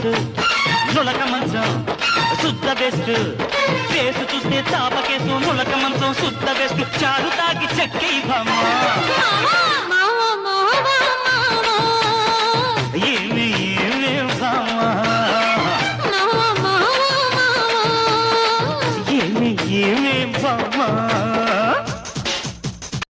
best నులక మంచం శుద్ధ బెస్ట్ కేసు చూస్తే చాప కేసు నులక మంచం శుద్ధ బెస్ట్ చారు తాకి చెక్కి భమ్మ